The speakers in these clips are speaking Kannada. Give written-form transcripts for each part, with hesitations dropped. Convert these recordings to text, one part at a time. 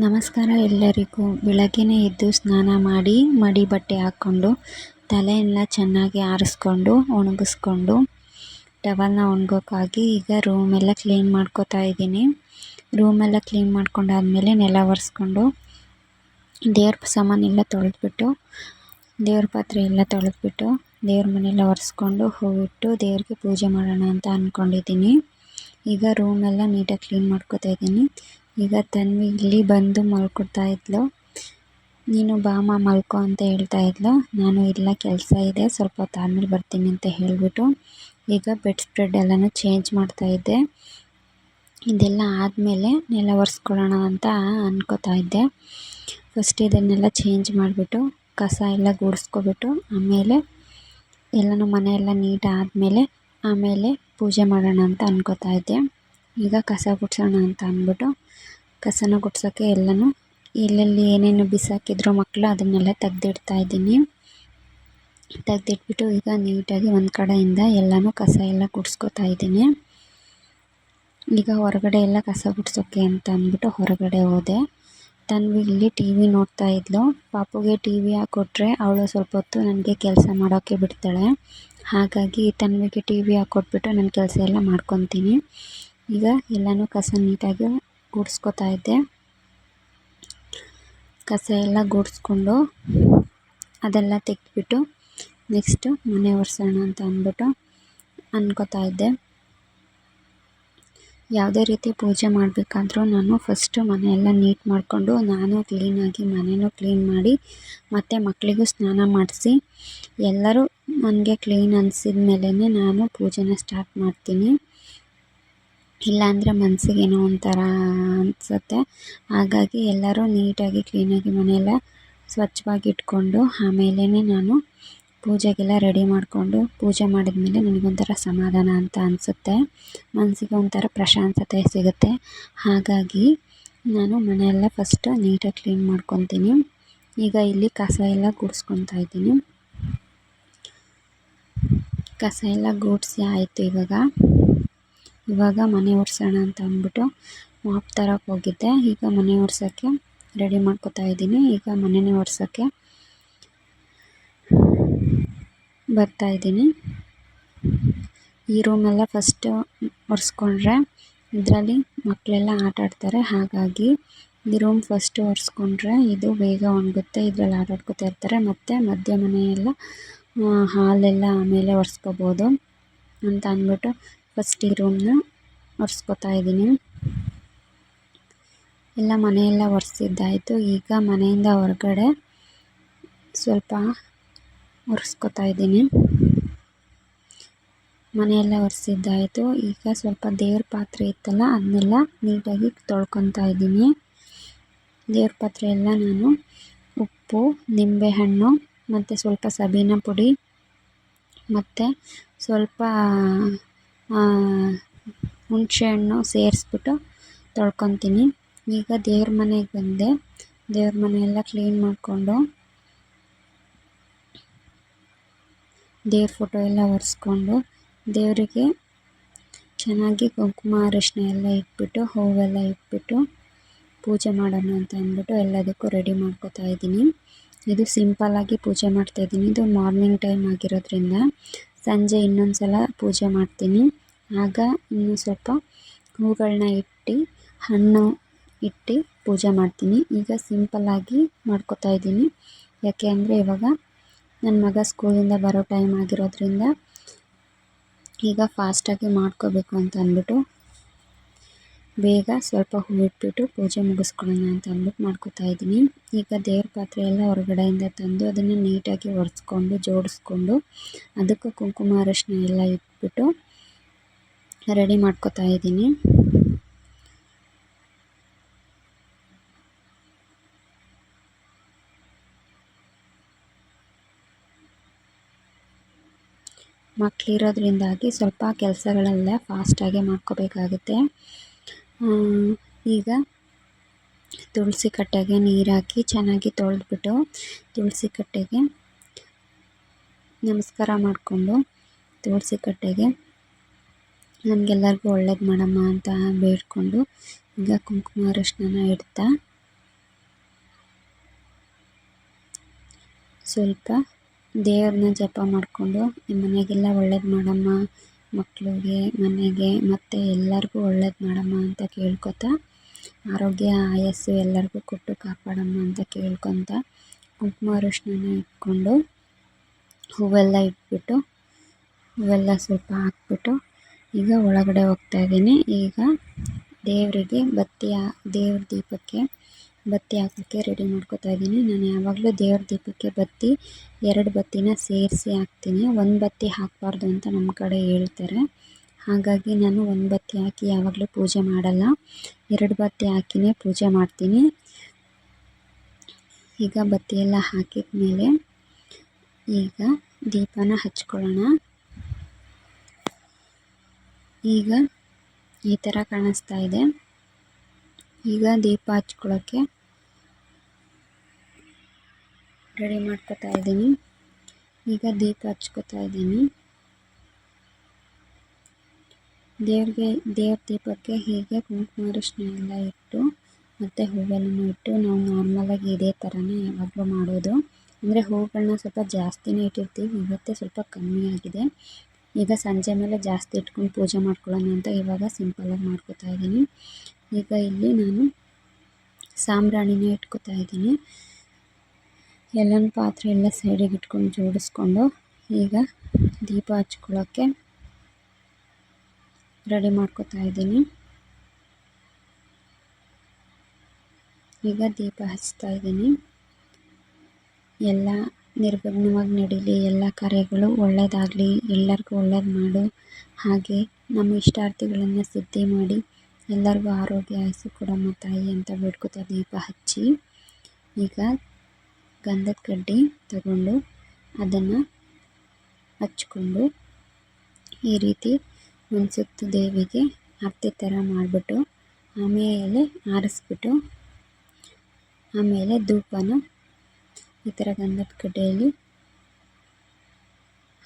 ನಮಸ್ಕಾರ ಎಲ್ಲರಿಗೂ. ಬೆಳಗ್ಗೆನೇ ಎದ್ದು ಸ್ನಾನ ಮಾಡಿ ಮಡಿ ಬಟ್ಟೆ ಹಾಕ್ಕೊಂಡು ತಲೆಯೆಲ್ಲ ಚೆನ್ನಾಗಿ ಆರಿಸ್ಕೊಂಡು ಒಣಗಿಸ್ಕೊಂಡು ಟವಲ್ನ ಒಣಗೋಕ್ಕಾಗಿ ಈಗ ರೂಮೆಲ್ಲ ಕ್ಲೀನ್ ಮಾಡ್ಕೋತಾ ಇದ್ದೀನಿ. ರೂಮೆಲ್ಲ ಕ್ಲೀನ್ ಮಾಡ್ಕೊಂಡಾದ್ಮೇಲೆ ನೆಲ ಒರೆಸ್ಕೊಂಡು ದೇವ್ರ ಸಾಮಾನೆಲ್ಲ ತೊಳೆದ್ಬಿಟ್ಟು ದೇವ್ರ ಪಾತ್ರೆ ಎಲ್ಲ ತೊಳೆದ್ಬಿಟ್ಟು ದೇವ್ರ ಮನೆಯೆಲ್ಲ ಒರೆಸ್ಕೊಂಡು ಹೂವಿಟ್ಟು ದೇವ್ರಿಗೆ ಪೂಜೆ ಮಾಡೋಣ ಅಂತ ಅಂದ್ಕೊಂಡಿದ್ದೀನಿ. ಈಗ ರೂಮೆಲ್ಲ ನೀಟಾಗಿ ಕ್ಲೀನ್ ಮಾಡ್ಕೋತಾ ಇದ್ದೀನಿ. ಈಗ ತನ್ವಿ ಇಲ್ಲಿ ಬಂದು ಮಲ್ಕೊತಾ ಇದ್ಲು. ನೀನು ಬಾಮ ಮಲ್ಕೊ ಅಂತ ಹೇಳ್ತಾ ಇದ್ಲು. ನಾನು ಇಲ್ಲ ಕೆಲಸ ಇದೆ, ಸ್ವಲ್ಪ ಹೊತ್ತು ಆದಮೇಲೆ ಬರ್ತೀನಿ ಅಂತ ಹೇಳಿಬಿಟ್ಟು ಈಗ ಬೆಡ್ ಸ್ಪ್ರೆಡ್ ಎಲ್ಲನೂ ಚೇಂಜ್ ಮಾಡ್ತಾಯಿದ್ದೆ. ಇದೆಲ್ಲ ಆದಮೇಲೆ ನೆಲ ಒರೆಸ್ಕೊಳ್ಳೋಣ ಅಂತ ಅನ್ಕೋತಾ ಇದ್ದೆ. ಫಸ್ಟ್ ಇದನ್ನೆಲ್ಲ ಚೇಂಜ್ ಮಾಡಿಬಿಟ್ಟು ಕಸ ಎಲ್ಲ ಗುಡಿಸ್ಕೊಬಿಟ್ಟು ಆಮೇಲೆ ಎಲ್ಲನೂ ಮನೆಯೆಲ್ಲ ನೀಟ್ ಆದಮೇಲೆ ಆಮೇಲೆ ಪೂಜೆ ಮಾಡೋಣ ಅಂತ ಅನ್ಕೋತಾ ಇದ್ದೆ. ಈಗ ಕಸ ಗುಡಿಸೋಣ ಅಂತ ಅಂದ್ಬಿಟ್ಟು ಕಸನ ಗುಡ್ಸೋಕ್ಕೆ ಎಲ್ಲನೂ ಎಲ್ಲೆಲ್ಲಿ ಏನೇನು ಬಿಸಾಕಿದ್ರು ಮಕ್ಕಳು ಅದನ್ನೆಲ್ಲ ತೆಗ್ದಿಡ್ತಾ ಇದ್ದೀನಿ. ತೆಗ್ದಿಟ್ಬಿಟ್ಟು ಈಗ ನೀಟಾಗಿ ಒಂದು ಕಡೆಯಿಂದ ಎಲ್ಲನೂ ಕಸ ಎಲ್ಲ ಗುಡಿಸ್ಕೊತಾ ಇದ್ದೀನಿ. ಈಗ ಹೊರಗಡೆ ಎಲ್ಲ ಕಸ ಗುಡಿಸೋಕ್ಕೆ ಅಂತ ಅಂದ್ಬಿಟ್ಟು ಹೊರಗಡೆ ಹೋದೆ. ತನ್ವಿ ಇಲ್ಲಿ ಟಿ ವಿ ನೋಡ್ತಾ ಇದ್ಲು. ಪಾಪುಗೆ ಟಿ ವಿ ಹಾಕ್ಕೊಟ್ರೆ ಅವಳು ಸ್ವಲ್ಪ ಹೊತ್ತು ನನಗೆ ಕೆಲಸ ಮಾಡೋಕ್ಕೆ ಬಿಡ್ತಾಳೆ. ಹಾಗಾಗಿ ತನ್ವಿಗೆ ಟಿ ವಿ ಹಾಕ್ಕೊಟ್ಬಿಟ್ಟು ನನ್ನ ಕೆಲಸ ಎಲ್ಲ ಮಾಡ್ಕೊತೀನಿ. ಈಗ ಎಲ್ಲನೂ ಕಸ ನೀಟಾಗಿ ಗುಡಿಸ್ಕೊತಾ ಇದ್ದೆ. ಕಸ ಎಲ್ಲ ಗುಡಿಸ್ಕೊಂಡು ಅದೆಲ್ಲ ತೆಗೆದ್ಬಿಟ್ಟು ನೆಕ್ಸ್ಟು ಮನೆ ಒರೆಸೋಣ ಅಂತ ಅಂದ್ಬಿಟ್ಟು ಅನ್ಕೋತಾ ಇದ್ದೆ. ಯಾವುದೇ ರೀತಿ ಪೂಜೆ ಮಾಡಬೇಕಾದ್ರೂ ನಾನು ಫಸ್ಟು ಮನೆಯೆಲ್ಲ ನೀಟ್ ಮಾಡಿಕೊಂಡು ನಾನು ಕ್ಲೀನಾಗಿ ಮನೆಯೂ ಕ್ಲೀನ್ ಮಾಡಿ ಮತ್ತು ಮಕ್ಕಳಿಗೂ ಸ್ನಾನ ಮಾಡಿಸಿ ಎಲ್ಲರೂ ನನಗೆ ಕ್ಲೀನ್ ಅನಿಸಿದ ಮೇಲೇ ನಾನು ಪೂಜೆನ ಸ್ಟಾರ್ಟ್ ಮಾಡ್ತೀನಿ. ಇಲ್ಲಾಂದರೆ ಮನಸ್ಸಿಗೆ ಏನೋ ಒಂಥರ ಅನಿಸುತ್ತೆ. ಹಾಗಾಗಿ ಎಲ್ಲರೂ ನೀಟಾಗಿ ಕ್ಲೀನಾಗಿ ಮನೆಯೆಲ್ಲ ಸ್ವಚ್ಛವಾಗಿ ಇಟ್ಕೊಂಡು ಆಮೇಲೆ ನಾನು ಪೂಜೆಗೆಲ್ಲ ರೆಡಿ ಮಾಡಿಕೊಂಡು ಪೂಜೆ ಮಾಡಿದ್ಮೇಲೆ ನನಗೊಂಥರ ಸಮಾಧಾನ ಅಂತ ಅನಿಸುತ್ತೆ. ಮನಸ್ಸಿಗೆ ಒಂಥರ ಪ್ರಶಾಂತತೆ ಸಿಗುತ್ತೆ. ಹಾಗಾಗಿ ನಾನು ಮನೆಯೆಲ್ಲ ಫಸ್ಟು ನೀಟಾಗಿ ಕ್ಲೀನ್ ಮಾಡ್ಕೊತೀನಿ. ಈಗ ಇಲ್ಲಿ ಕಸ ಎಲ್ಲ ಗುಡಿಸ್ಕೊತಾ ಇದ್ದೀನಿ. ಕಸ ಎಲ್ಲ ಗುಡಿಸಿ ಆಯಿತು. ಇವಾಗ ಮನೆ ಒರೆಸೋಣ ಅಂತ ಅಂದ್ಬಿಟ್ಟು ಮಾಪ್ ತರಕ್ಕೆ ಹೋಗಿದ್ದೆ. ಈಗ ಮನೆ ಒರೆಸೋಕ್ಕೆ ರೆಡಿ ಮಾಡ್ಕೋತಾ ಇದ್ದೀನಿ. ಈಗ ಮನೆಯೇ ಒರೆಸೋಕ್ಕೆ ಬರ್ತಾಯಿದ್ದೀನಿ. ಈ ರೂಮೆಲ್ಲ ಫಸ್ಟು ಒರೆಸ್ಕೊಂಡ್ರೆ ಇದರಲ್ಲಿ ಮಕ್ಕಳೆಲ್ಲ ಆಟ ಆಡ್ತಾರೆ. ಹಾಗಾಗಿ ಈ ರೂಮ್ ಫಸ್ಟು ಒರೆಸ್ಕೊಂಡ್ರೆ ಇದು ಬೇಗ ಒಣಗುತ್ತೆ. ಇದರಲ್ಲಿ ಆಟ ಆಡ್ಕೊತಾ ಇರ್ತಾರೆ. ಮತ್ತು ಮಧ್ಯ ಮನೆಯೆಲ್ಲ ಹಾಲೆಲ್ಲ ಆಮೇಲೆ ಒರೆಸ್ಕೋಬೋದು ಅಂತ ಅಂದ್ಬಿಟ್ಟು ಫಸ್ಟ್ ಈ ರೂಮ್ನ ಒರೆಸ್ಕೊತಾ ಇದ್ದೀನಿ. ಎಲ್ಲ ಮನೆಯೆಲ್ಲ ಒರೆಸಿದ್ದಾಯಿತು. ಈಗ ಮನೆಯಿಂದ ಹೊರಗಡೆ ಸ್ವಲ್ಪ ಒರೆಸ್ಕೊತಾ ಇದ್ದೀನಿ. ಮನೆಯೆಲ್ಲ ಒರೆಸಿದ್ದಾಯಿತು. ಈಗ ಸ್ವಲ್ಪ ದೇವ್ರ ಪಾತ್ರೆ ಇತ್ತಲ್ಲ ಅದನ್ನೆಲ್ಲ ನೀಟಾಗಿ ತೊಳ್ಕೊತಾ ಇದ್ದೀನಿ. ದೇವ್ರ ಪಾತ್ರೆ ಎಲ್ಲ ನಾನು ಉಪ್ಪು, ನಿಂಬೆಹಣ್ಣು ಮತ್ತು ಸ್ವಲ್ಪ ಸಬೀನ ಪುಡಿ ಮತ್ತು ಸ್ವಲ್ಪ ಹುಣಸೆಹಣ್ಣು ಸೇರಿಸ್ಬಿಟ್ಟು ತೊಳ್ಕೊತೀನಿ. ಈಗ ದೇವ್ರ ಮನೆಗೆ ಬಂದೆ. ದೇವ್ರ ಮನೆಯೆಲ್ಲ ಕ್ಲೀನ್ ಮಾಡಿಕೊಂಡು ದೇವ್ರ ಫೋಟೋ ಎಲ್ಲ ಒರೆಸ್ಕೊಂಡು ದೇವರಿಗೆ ಚೆನ್ನಾಗಿ ಕುಂಕುಮ ಅರಿಶಿನ ಎಲ್ಲ ಇಟ್ಬಿಟ್ಟು ಹೂವೆಲ್ಲ ಇಟ್ಬಿಟ್ಟು ಪೂಜೆ ಮಾಡೋಣ ಅಂತ ಅಂದ್ಬಿಟ್ಟು ಎಲ್ಲದಕ್ಕೂ ರೆಡಿ ಮಾಡ್ಕೋತಾ ಇದ್ದೀನಿ. ಇದು ಸಿಂಪಲ್ಲಾಗಿ ಪೂಜೆ ಮಾಡ್ತಾಯಿದ್ದೀನಿ. ಇದು ಮಾರ್ನಿಂಗ್ ಟೈಮ್ ಆಗಿರೋದ್ರಿಂದ ಸಂಜೆ ಇನ್ನೊಂದು ಸಲ ಪೂಜೆ ಮಾಡ್ತೀನಿ. ಆಗ ಇನ್ನೂ ಸ್ವಲ್ಪ ಹೂಗಳನ್ನ ಇಟ್ಟು ಹಣ್ಣು ಇಟ್ಟು ಪೂಜೆ ಮಾಡ್ತೀನಿ. ಈಗ ಸಿಂಪಲ್ಲಾಗಿ ಮಾಡ್ಕೋತಾ ಇದ್ದೀನಿ. ಯಾಕೆ ಅಂದರೆ ಇವಾಗ ನನ್ನ ಮಗ ಸ್ಕೂಲಿಂದ ಬರೋ ಟೈಮ್ ಆಗಿರೋದ್ರಿಂದ ಈಗ ಫಾಸ್ಟಾಗಿ ಮಾಡ್ಕೋಬೇಕು ಅಂತ ಅಂದ್ಬಿಟ್ಟು ಬೇಗ ಸ್ವಲ್ಪ ಹೂವಿಟ್ಬಿಟ್ಟು ಪೂಜೆ ಮುಗಿಸ್ಕೊಳ್ಳೋಣ ಅಂತ ಅಂದ್ಬಿಟ್ಟು ಮಾಡ್ಕೋತಾ ಇದ್ದೀನಿ. ಈಗ ದೇವ್ರ ಪಾತ್ರೆ ಎಲ್ಲ ಹೊರಗಡೆಯಿಂದ ತಂದು ಅದನ್ನು ನೀಟಾಗಿ ಒರೆಸ್ಕೊಂಡು ಜೋಡಿಸ್ಕೊಂಡು ಅದಕ್ಕೂ ಕುಂಕುಮ ಅರಿಶಿನ ಎಲ್ಲ ಇಟ್ಬಿಟ್ಟು ರೆಡಿ ಮಾಡ್ಕೋತಾ ಇದ್ದೀನಿ. ಮಕ್ಕಳಿರೋದ್ರಿಂದಾಗಿ ಸ್ವಲ್ಪ ಕೆಲಸಗಳೆಲ್ಲ ಫಾಸ್ಟಾಗಿ ಮಾಡ್ಕೋಬೇಕಾಗುತ್ತೆ. ಈಗ ತುಳಸಿ ಕಟ್ಟೆಗೆ ನೀರು ಹಾಕಿ ಚೆನ್ನಾಗಿ ತೊಳೆದ್ಬಿಟ್ಟು ತುಳಸಿ ಕಟ್ಟೆಗೆ ನಮಸ್ಕಾರ ಮಾಡಿಕೊಂಡು ತುಳಸಿ ಕಟ್ಟೆಗೆ ನಮಗೆಲ್ಲರಿಗೂ ಒಳ್ಳೇದು ಮಾಡಮ್ಮ ಅಂತ ಬೇಡ್ಕೊಂಡು ಈಗ ಕುಂಕುಮ ಅರಿಶಿನ ಇಡ್ತಾ ಸ್ವಲ್ಪ ದೇವ್ರನ್ನ ಜಪ ಮಾಡಿಕೊಂಡು ಮನೆಗೆಲ್ಲ ಒಳ್ಳೇದು ಮಾಡಮ್ಮ, ಮಕ್ಕಳಿಗೆ, ಮನೆಗೆ ಮತ್ತು ಎಲ್ಲರಿಗೂ ಒಳ್ಳೇದು ಮಾಡಮ್ಮ ಅಂತ ಕೇಳ್ಕೊತಾ, ಆರೋಗ್ಯ ಆಯಸ್ಸು ಎಲ್ಲರಿಗೂ ಕೊಟ್ಟು ಕಾಪಾಡಮ್ಮ ಅಂತ ಕೇಳ್ಕೊತ ಕುಂಕುಮ ಅರಿಶಿನ ಇಟ್ಕೊಂಡು ಹೂವೆಲ್ಲ ಇಟ್ಬಿಟ್ಟು ಹೂವೆಲ್ಲ ಸ್ವಲ್ಪ ಹಾಕ್ಬಿಟ್ಟು ಈಗ ಒಳಗಡೆ ಹೋಗ್ತಾಯಿದ್ದೀನಿ. ಈಗ ದೇವರಿಗೆ ದೇವ್ರ ದೀಪಕ್ಕೆ ಬತ್ತಿ ಹಾಕೋಕ್ಕೆ ರೆಡಿ ಮಾಡ್ಕೊತಾ ಇದ್ದೀನಿ. ನಾನು ಯಾವಾಗಲೂ ದೇವ್ರ ದೀಪಕ್ಕೆ ಬತ್ತಿ 2 ಬತ್ತಿನ ಸೇರಿಸಿ ಹಾಕ್ತೀನಿ. 1 ಬತ್ತಿ ಹಾಕಬಾರ್ದು ಅಂತ ನಮ್ಮ ಕಡೆ ಹೇಳ್ತಾರೆ. ಹಾಗಾಗಿ ನಾನು 1 ಬತ್ತಿ ಹಾಕಿ ಯಾವಾಗಲೂ ಪೂಜೆ ಮಾಡಲ್ಲ, 2 ಬತ್ತಿ ಹಾಕಿನೇ ಪೂಜೆ ಮಾಡ್ತೀನಿ. ಈಗ ಬತ್ತಿ ಎಲ್ಲ ಹಾಕಿದ ಮೇಲೆ ಈಗ ದೀಪನ ಹಚ್ಕೊಳ್ಳೋಣ. ಈಗ ಈ ಥರ ಕಾಣಿಸ್ತಾ ಇದೆ. ಈಗ ದೀಪ ಹಚ್ಕೊಳ್ಳೋಕ್ಕೆ ರೆಡಿ ಮಾಡ್ಕೊತಾ ಇದ್ದೀನಿ. ಈಗ ದೀಪ ಹಚ್ಕೊತಾ ಇದ್ದೀನಿ. ದೇವ್ರ ದೀಪಕ್ಕೆ ಹೀಗೆ ಕುಂಕುಮ ಅರಿಶಿನ ಎಲ್ಲ ಇಟ್ಟು ಮತ್ತು ಹೂವೆಲ್ಲನೂ ಇಟ್ಟು ನಾವು ನಾರ್ಮಲಾಗಿ ಇದೇ ಥರನೇ ಯಾವಾಗಲೂ ಮಾಡೋದು. ಅಂದರೆ ಹೂಗಳನ್ನ ಸ್ವಲ್ಪ ಜಾಸ್ತಿನೇ ಇಟ್ಟಿರ್ತೀವಿ, ಇವತ್ತೇ ಸ್ವಲ್ಪ ಕಮ್ಮಿ ಆಗಿದೆ. ಈಗ ಸಂಜೆ ಮೇಲೆ ಜಾಸ್ತಿ ಇಟ್ಕೊಂಡು ಪೂಜೆ ಮಾಡ್ಕೊಳ್ಳೋಣ ಅಂತ ಇವಾಗ ಸಿಂಪಲಾಗಿ ಮಾಡ್ಕೊತಾ ಇದ್ದೀನಿ. ಈಗ ಇಲ್ಲಿ ನಾನು ಸಾಂಬ್ರಾಣಿನ ಇಟ್ಕೊತಾ ಇದ್ದೀನಿ. ಎಲ್ಲನೂ ಪಾತ್ರೆ ಎಲ್ಲ ಸೈಡಿಗೆ ಇಟ್ಕೊಂಡು ಜೋಡಿಸ್ಕೊಂಡು ಈಗ ದೀಪ ಹಚ್ಕೊಳ್ಳೋಕ್ಕೆ ರೆಡಿ ಮಾಡ್ಕೊತಾ ಇದ್ದೀನಿ. ಈಗ ದೀಪ ಹಚ್ತಾ ಇದ್ದೀನಿ. ಎಲ್ಲ ನಿರ್ವಿಘ್ನವಾಗಿ ನಡೀಲಿ, ಎಲ್ಲ ಕಾರ್ಯಗಳು ಒಳ್ಳೆಯದಾಗಲಿ, ಎಲ್ಲರಿಗೂ ಒಳ್ಳೇದು ಮಾಡು, ಹಾಗೆ ನಮ್ಮ ಇಷ್ಟಾರ್ಥಿಗಳನ್ನು ಸಿದ್ಧಿ ಮಾಡಿ ಎಲ್ಲರಿಗೂ ಆರೋಗ್ಯ ಆಯಸ್ಸು ಕೊಡಮ್ಮ ತಾಯಿ ಅಂತ ಬೇಡ್ಕೊತಾ ದೀಪ ಹಚ್ಚಿ ಈಗ ಗಂಧದ ಕಡ್ಡಿ ತಗೊಂಡು ಅದನ್ನು ಹಚ್ಕೊಂಡು ಈ ರೀತಿ ಒಂದು ಸುತ್ತು ದೇವಿಗೆ ಆರತಿ ಥರ ಮಾಡಿಬಿಟ್ಟು ಆಮೇಲೆ ಆರಿಸ್ಬಿಟ್ಟು ಆಮೇಲೆ ಧೂಪನ ಈ ಥರ ಗಂಧದ ಕಡ್ಡಿಯಲ್ಲಿ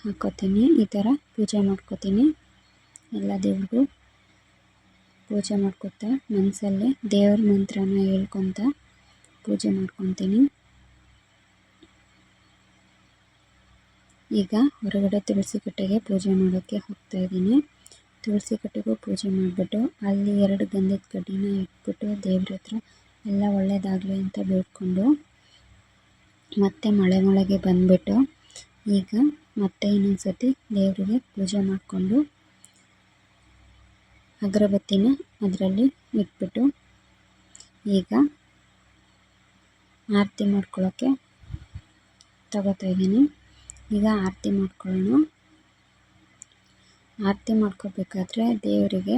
ಹಾಕ್ಕೋತೀನಿ. ಈ ಥರ ಪೂಜೆ ಮಾಡ್ಕೋತೀನಿ. ಎಲ್ಲ ದೇವ್ರಿಗೂ ಪೂಜೆ ಮಾಡ್ಕೊತಾ ಮನಸ್ಸಲ್ಲೇ ದೇವ್ರ ಮಂತ್ರನ ಹೇಳ್ಕೊತ ಪೂಜೆ ಮಾಡ್ಕೊತೀನಿ. ಈಗ ಹೊರಗಡೆ ತುಳಸಿ ಕಟ್ಟೆಗೆ ಪೂಜೆ ಮಾಡೋಕ್ಕೆ ಹೋಗ್ತಾಯಿದ್ದೀನಿ. ತುಳಸಿ ಕಟ್ಟೆಗೂ ಪೂಜೆ ಮಾಡಿಬಿಟ್ಟು ಅಲ್ಲಿ 2 ಗಂಧದ ಕಡ್ಡಿನ ಇಟ್ಬಿಟ್ಟು ದೇವ್ರ ಹತ್ರ ಎಲ್ಲ ಒಳ್ಳೆಯದಾಗಲಿ ಅಂತ ಬೇಡ್ಕೊಂಡು ಮತ್ತೆ ಮಳೆಗೆ ಬಂದುಬಿಟ್ಟು ಈಗ ಮತ್ತೆ ಇನ್ನೊಂದು ಸತಿ ದೇವರಿಗೆ ಪೂಜೆ ಮಾಡಿಕೊಂಡು ಅಗರಬತ್ತಿನ ಅದರಲ್ಲಿ ಇಟ್ಬಿಟ್ಟು ಈಗ ಆರತಿ ಮಾಡ್ಕೊಳ್ಳೋಕ್ಕೆ ತಗೋತಾ ಇದ್ದೀನಿ. ಈಗ ಆರತಿ ಮಾಡ್ಕೊಳ್ಳೋಣ. ಆರತಿ ಮಾಡ್ಕೋಬೇಕಾದ್ರೆ ದೇವರಿಗೆ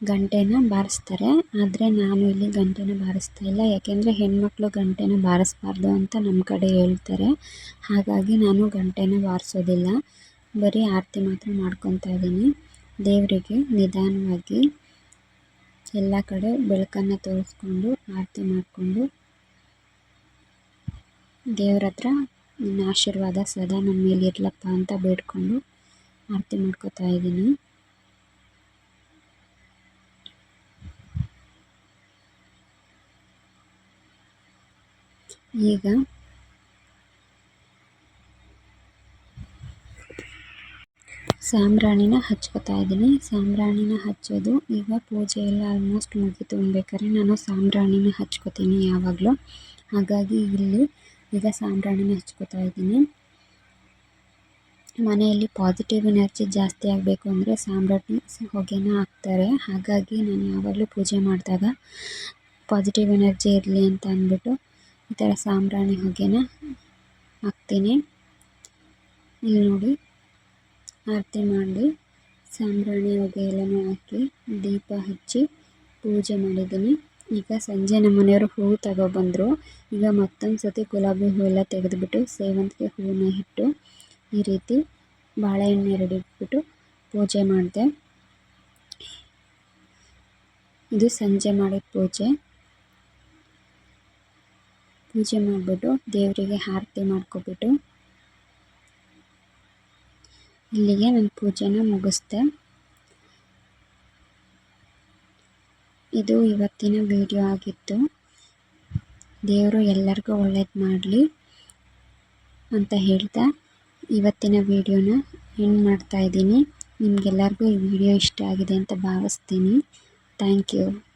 ಗಂಟೆನ ಬಾರಿಸ್ತಾರೆ, ಆದರೆ ನಾನು ಇಲ್ಲಿ ಗಂಟೆನ ಬಾರಿಸ್ತಾ ಇಲ್ಲ. ಯಾಕೆಂದರೆ ಹೆಣ್ಮಕ್ಳು ಗಂಟೆನ ಬಾರಿಸ್ಬಾರ್ದು ಅಂತ ನಮ್ಮ ಕಡೆ ಹೇಳ್ತಾರೆ. ಹಾಗಾಗಿ ನಾನು ಗಂಟೆನ ಬಾರಿಸೋದಿಲ್ಲ, ಬರೀ ಆರತಿ ಮಾತ್ರ ಮಾಡ್ಕೊತಾ ಇದ್ದೀನಿ. ದೇವರಿಗೆ ನಿಧಾನವಾಗಿ ಎಲ್ಲ ಕಡೆ ಬೆಳಕನ್ನು ತೋರಿಸ್ಕೊಂಡು ಆರತಿ ಮಾಡಿಕೊಂಡು ದೇವ್ರ ಹತ್ರ ನಿನ್ನ ಆಶೀರ್ವಾದ ಸದಾ ನಮ್ಮ ಮೇಲೆ ಇರಲಪ್ಪ ಅಂತ ಬೇಡ್ಕೊಂಡು ಆರತಿ ಮಾಡ್ಕೊತಾ ಇದ್ದೀನಿ. ಈಗ ಸಾಂಬ್ರಾಣಿನ ಹಚ್ಕೊತಾ ಇದ್ದೀನಿ. ಸಾಂಬ್ರಾಣಿನ ಹಚ್ಚೋದು ಈಗ ಪೂಜೆ ಎಲ್ಲ ಆಲ್ಮೋಸ್ಟ್ ಮುಗಿತು ಅನ್ಬೇಕಾದ್ರೆ ನಾನು ಸಾಂಬ್ರಾಣಿನ ಹಚ್ಕೋತೀನಿ ಯಾವಾಗಲೂ. ಹಾಗಾಗಿ ಇಲ್ಲಿ ಈಗ ಸಾಂಬ್ರಾಣಿನ ಹಚ್ಕೋತಾ ಇದ್ದೀನಿ. ಮನೆಯಲ್ಲಿ ಪಾಸಿಟಿವ್ ಎನರ್ಜಿ ಜಾಸ್ತಿ ಆಗಬೇಕು ಅಂದರೆ ಸಾಂಬ್ರಾಣಿ ಹೊಗೆನ ಹಾಕ್ತಾರೆ. ಹಾಗಾಗಿ ನಾನು ಯಾವಾಗಲೂ ಪೂಜೆ ಮಾಡಿದಾಗ ಪಾಸಿಟಿವ್ ಎನರ್ಜಿ ಇರಲಿ ಅಂತ ಅಂದ್ಬಿಟ್ಟು ಈ ಥರ ಸಾಂಬ್ರಾಣಿ ಹೊಗೆನ ಹಾಕ್ತೀನಿ. ಇಲ್ಲಿ ನೋಡಿ ಆರತಿ ಮಾಡಿ ಸಾಂಬ್ರಾಣಿ ಹೊಗೆ ಎಲ್ಲನೂ ಹಾಕಿ ದೀಪ ಹಚ್ಚಿ ಪೂಜೆ ಮಾಡಿದ್ದೀನಿ. ಈಗ ಸಂಜೆ ನಮ್ಮ ಮನೆಯವರು ಹೂವು ತಗೊಬಂದರು. ಈಗ ಮತ್ತೊಂದು ಸತಿ ಗುಲಾಬಿ ಹೂವೆಲ್ಲ ತೆಗೆದುಬಿಟ್ಟು ಸೇವಂತಿಗೆ ಹೂವನ್ನ ಇಟ್ಟು ಈ ರೀತಿ ಬಾಳೆಹಣ್ಣು 2 ಇಟ್ಬಿಟ್ಟು ಪೂಜೆ ಮಾಡಿದೆ. ಇದು ಸಂಜೆ ಮಾಡಿದ ಪೂಜೆ ಮಾಡಿಬಿಟ್ಟು ದೇವರಿಗೆ ಆರತಿ ಮಾಡ್ಕೊಬಿಟ್ಟು ಇಲ್ಲಿಗೆ ನನ್ನ ಪೂಜೆನ ಮುಗಿಸ್ದೆ. ಇದು ಇವತ್ತಿನ ವಿಡಿಯೋ ಆಗಿತ್ತು. ದೇವರು ಎಲ್ಲರಿಗೂ ಒಳ್ಳೇದು ಮಾಡಲಿ ಅಂತ ಹೇಳ್ತಾ ಇವತ್ತಿನ ವಿಡಿಯೋನ ಎಂಡ್ ಮಾಡ್ತಾಯಿದ್ದೀನಿ. ನಿಮಗೆಲ್ಲರಿಗೂ ಈ ವಿಡಿಯೋ ಇಷ್ಟ ಆಗಿದೆ ಅಂತ ಭಾವಿಸ್ತೀನಿ. Thank you.